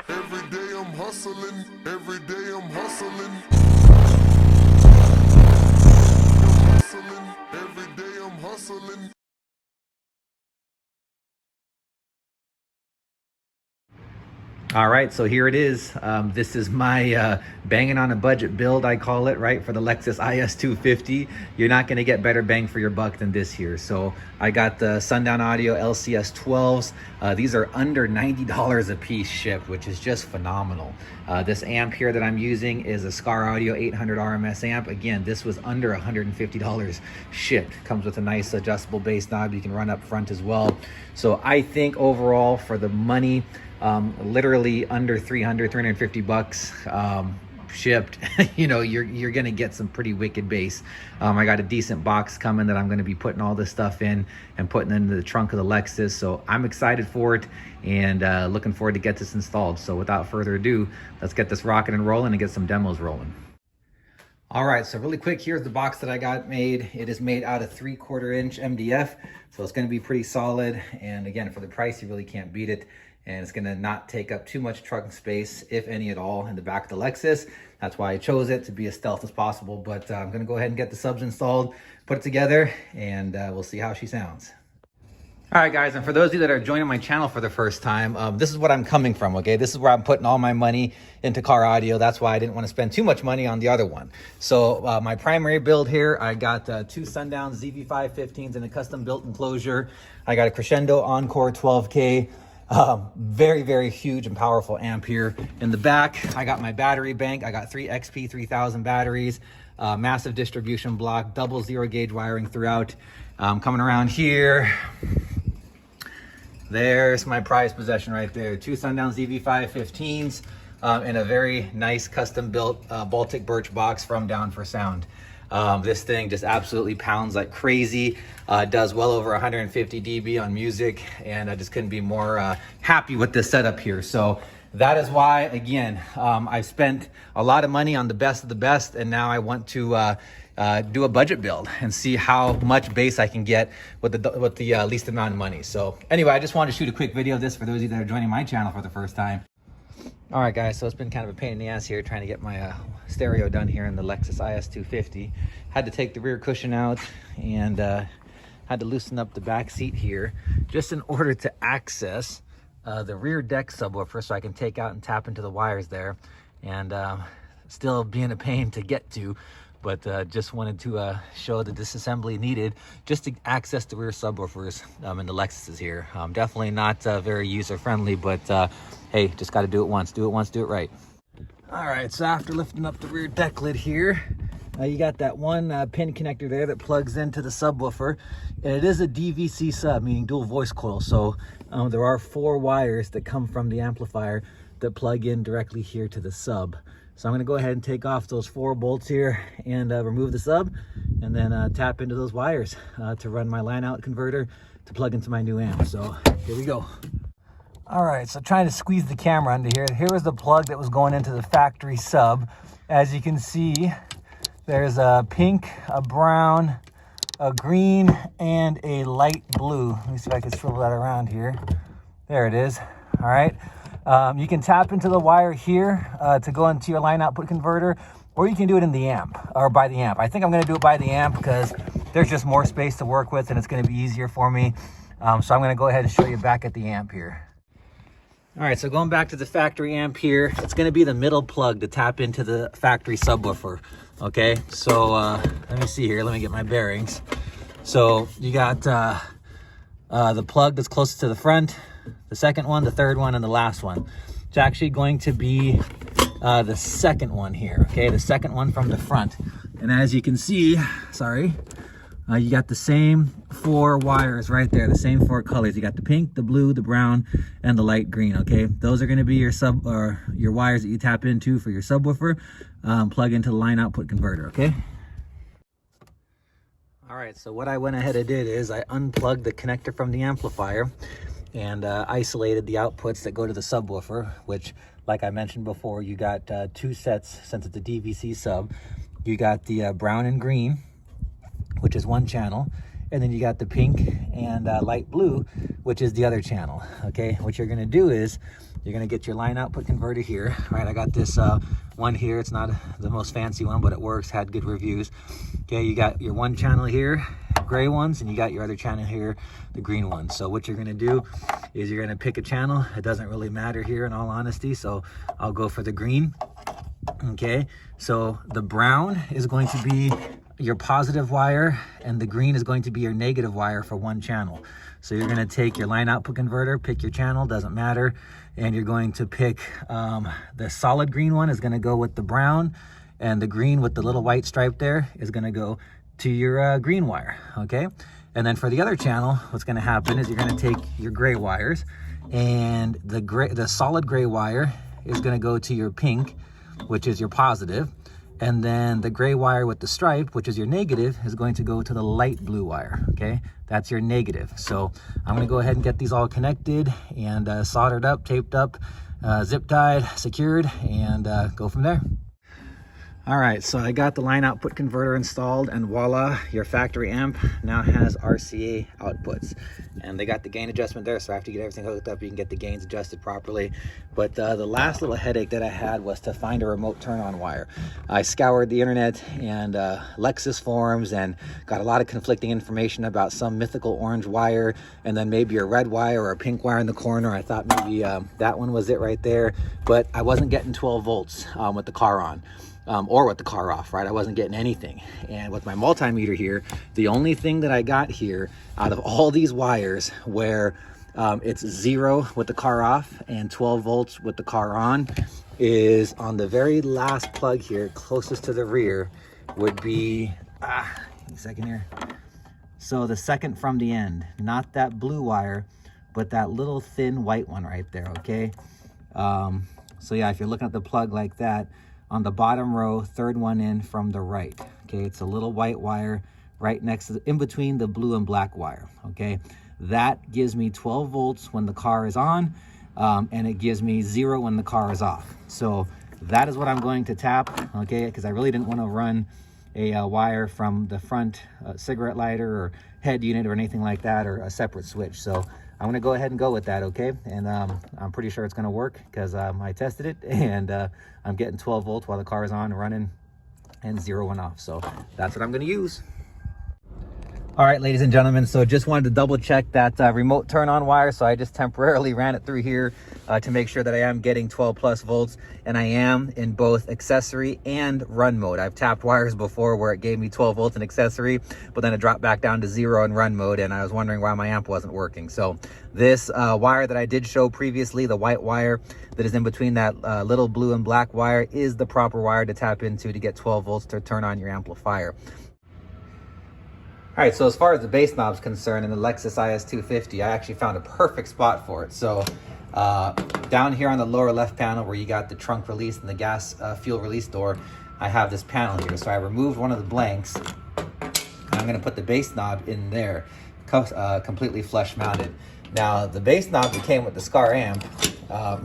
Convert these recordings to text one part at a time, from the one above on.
Every day I'm hustling, every day I'm hustling. Every day I'm hustling. All right, so here it is. This is my banging on a budget build, I call it, right, for the Lexus IS250. You're not going to get better bang for your buck than this here. So I got the Sundown Audio LCS-12's. These are under $90 a piece shipped, which is just phenomenal. This amp here that I'm using is a Skar Audio 800 RMS amp. Again, this was under $150 shipped. Comes with a nice adjustable bass knob you can run up front as well. So I think overall for the money, literally under 350 bucks shipped, you know, you're gonna get some pretty wicked bass. I got a decent box coming that I'm gonna be putting all this stuff in and putting into the trunk of the Lexus, so I'm excited for it and looking forward to get this installed. So without further ado, let's get this rocking and rolling and get some demos rolling. All right, so really quick, here's the box that I got made. It is made out of 3/4 inch MDF, so it's gonna be pretty solid, and again, for the price, you really can't beat it. And it's gonna not take up too much trunk space, if any at all, in the back of the Lexus. That's why I chose it, to be as stealth as possible. But I'm gonna go ahead and get the subs installed, put it together, and we'll see how she sounds. All right, guys, and for those of you that are joining my channel for the first time, this is what I'm coming from, okay? This is where I'm putting all my money into car audio. That's why I didn't want to spend too much money on the other one. So my primary build here, I got two Sundown ZV515s in a custom built enclosure. I got a Crescendo Encore 12K. Very, very huge and powerful amp here. In the back, I got my battery bank. I got 3 XP3000 batteries, massive distribution block, double 0 gauge wiring throughout. Coming around here, there's my prized possession right there. Two Sundown ZV515s in a very nice custom built Baltic birch box from Down for Sound. This thing just absolutely pounds like crazy. Does well over 150 dB on music, and I just couldn't be more happy with this setup here. So that is why, again, I've spent a lot of money on the best of the best, and now I want to do a budget build and see how much bass I can get with the least amount of money. So anyway, I just wanted to shoot a quick video of this for those of you that are joining my channel for the first time. All right, guys, so it's been kind of a pain in the ass here trying to get my stereo done here in the Lexus IS250. Had to take the rear cushion out and had to loosen up the back seat here just in order to access the rear deck subwoofer so I can take out and tap into the wires there, and still being a pain to get to, but just wanted to show the disassembly needed just to access the rear subwoofers in the Lexuses here. Definitely not very user-friendly, but hey, just got to do it once. Do it once, do it right. All right, so after lifting up the rear deck lid here, you got that one pin connector there that plugs into the subwoofer. And it is a DVC sub, meaning dual voice coil. So there are 4 wires that come from the amplifier that plug in directly here to the sub. So I'm gonna go ahead and take off those 4 bolts here and remove the sub, and then tap into those wires to run my line out converter to plug into my new amp. So here we go. All right, so trying to squeeze the camera under here. Here was the plug that was going into the factory sub. As you can see, there's a pink, a brown, a green, and a light blue. Let me see if I can swivel that around here. There it is. All right. You can tap into the wire here to go into your line output converter, or you can do it in the amp or by the amp. I think I'm going to do it by the amp because there's just more space to work with and it's going to be easier for me. So I'm going to go ahead and show you back at the amp here. All right, so going back to the factory amp here, it's going to be the middle plug to tap into the factory subwoofer. Okay, so let me see here. Let me get my bearings. So you got the plug that's closest to the front, the second one, the third one, and the last one. It's actually going to be the second one here, okay? The second one from the front. And as you can see, you got the same 4 wires right there, the same 4 colors. You got the pink, the blue, the brown, and the light green, okay? Those are gonna be your your wires that you tap into for your subwoofer. Plug into the line output converter, okay? All right, so what I went ahead and did is I unplugged the connector from the amplifier and isolated the outputs that go to the subwoofer, which, like I mentioned before, you got 2 sets since it's a DVC sub. You got the brown and green, which is one channel, and then you got the pink and light blue, which is the other channel. Okay, what you're gonna do is you're gonna get your line output converter here, right? I got this one here. It's not the most fancy one, but it works, had good reviews. Okay, you got your one channel here, gray ones, and you got your other channel here, the green ones. So what you're gonna do is you're gonna pick a channel. It doesn't really matter here in all honesty, so I'll go for the green. Okay, so the brown is going to be your positive wire and the green is going to be your negative wire for one channel. So you're going to take your line output converter, pick your channel, doesn't matter, and you're going to pick the solid green one is going to go with the brown, and the green with the little white stripe there is going to go to your green wire. Okay, and then for the other channel, what's going to happen is you're going to take your gray wires, and the solid gray wire is going to go to your pink, which is your positive, and then the gray wire with the stripe, which is your negative, is going to go to the light blue wire. Okay, that's your negative. So I'm going to go ahead and get these all connected and soldered up, taped up, zip tied, secured, and go from there. All right, so I got the line output converter installed, and voila, your factory amp now has RCA outputs. And they got the gain adjustment there, so after you get everything hooked up, you can get the gains adjusted properly. But the last little headache that I had was to find a remote turn-on wire. I scoured the internet and Lexus forums and got a lot of conflicting information about some mythical orange wire, and then maybe a red wire or a pink wire in the corner. I thought maybe that one was it right there, but I wasn't getting 12 volts with the car on. Or with the car off, right? I wasn't getting anything. And with my multimeter here, the only thing that I got here out of all these wires where it's 0 with the car off and 12 volts with the car on is on the very last plug here, closest to the rear, would be, give me a second here. So the second from the end, not that blue wire, but that little thin white one right there, okay? So yeah, if you're looking at the plug like that, on the bottom row, third one in from the right. Okay, it's a little white wire right next to in between the blue and black wire. Okay, that gives me 12 volts when the car is on, and it gives me 0 when the car is off. So that is what I'm going to tap, okay, because I really didn't want to run a wire from the front cigarette lighter or head unit or anything like that, or a separate switch. So I'm gonna go ahead and go with that, okay? And I'm pretty sure it's gonna work because I tested it, and I'm getting 12 volts while the car is on, running, and 0 went off. So that's what I'm gonna use. All right, ladies and gentlemen, so just wanted to double check that remote turn on wire. So I just temporarily ran it through here to make sure that I am getting 12 plus volts, and I am in both accessory and run mode. I've tapped wires before where it gave me 12 volts in accessory, but then it dropped back down to 0 in run mode, and I was wondering why my amp wasn't working. So this wire that I did show previously, the white wire that is in between that little blue and black wire, is the proper wire to tap into to get 12 volts to turn on your amplifier. All right, so as far as the bass knob is concerned in the Lexus IS250, I actually found a perfect spot for it. So down here on the lower left panel where you got the trunk release and the gas fuel release door, I have this panel here. So I removed one of the blanks, and I'm gonna put the bass knob in there, completely flush mounted. Now the bass knob that came with the skar amp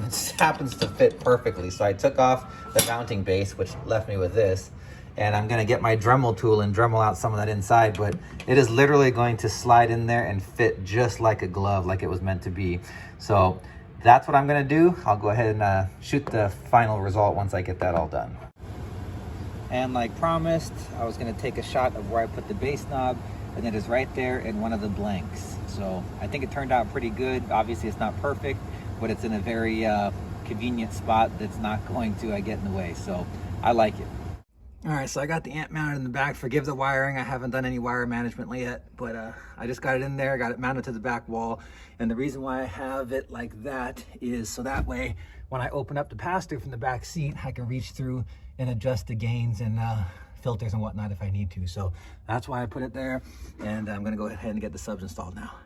just happens to fit perfectly. So I took off the mounting base, which left me with this. And I'm gonna get my Dremel tool and Dremel out some of that inside, but it is literally going to slide in there and fit just like a glove, like it was meant to be. So that's what I'm gonna do. I'll go ahead and shoot the final result once I get that all done. And like promised, I was gonna take a shot of where I put the bass knob, and it is right there in one of the blanks. So I think it turned out pretty good. Obviously it's not perfect, but it's in a very convenient spot that's not going to get in the way. So I like it. All right, so I got the amp mounted in the back. Forgive the wiring, I haven't done any wire management yet, but I just got it in there, got it mounted to the back wall. And the reason why I have it like that is so that way, when I open up the pass-through from the back seat, I can reach through and adjust the gains and filters and whatnot if I need to. So that's why I put it there, and I'm gonna go ahead and get the subs installed now.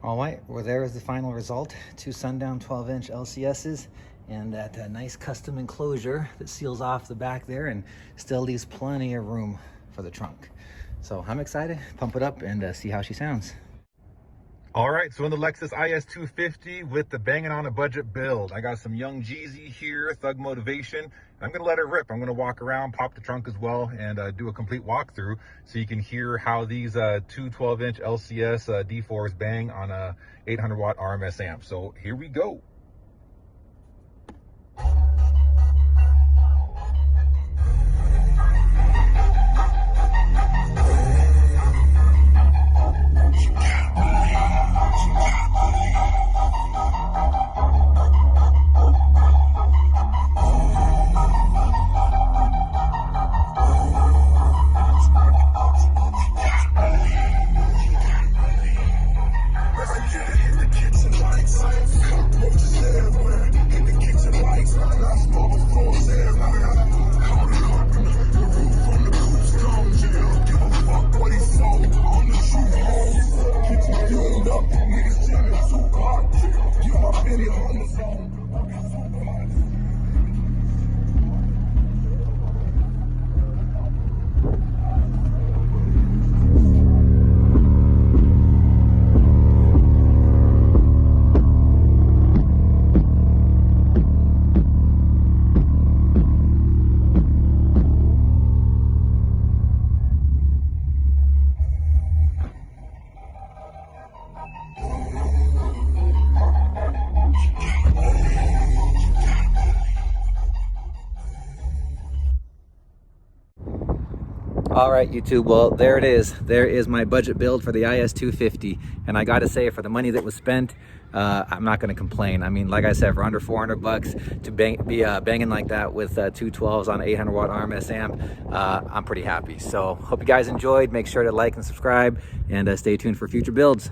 All right, well, there is the final result. 2 Sundown 12-inch LCS's. And that nice custom enclosure that seals off the back there and still leaves plenty of room for the trunk. So I'm excited, pump it up and see how she sounds. All right, so in the Lexus IS250 with the banging on a budget build, I got some young Jeezy here, Thug Motivation. I'm gonna let it rip. I'm gonna walk around, pop the trunk as well, and do a complete walkthrough so you can hear how these two 12-inch LCS D4s bang on a 800 watt RMS amp. So here we go. All right, YouTube, well, there it is. There is my budget build for the IS-250. And I gotta say, for the money that was spent, I'm not gonna complain. I mean, like I said, for under 400 bucks to be banging like that with 212s on 800 watt RMS amp, I'm pretty happy. So hope you guys enjoyed. Make sure to like and subscribe, and stay tuned for future builds.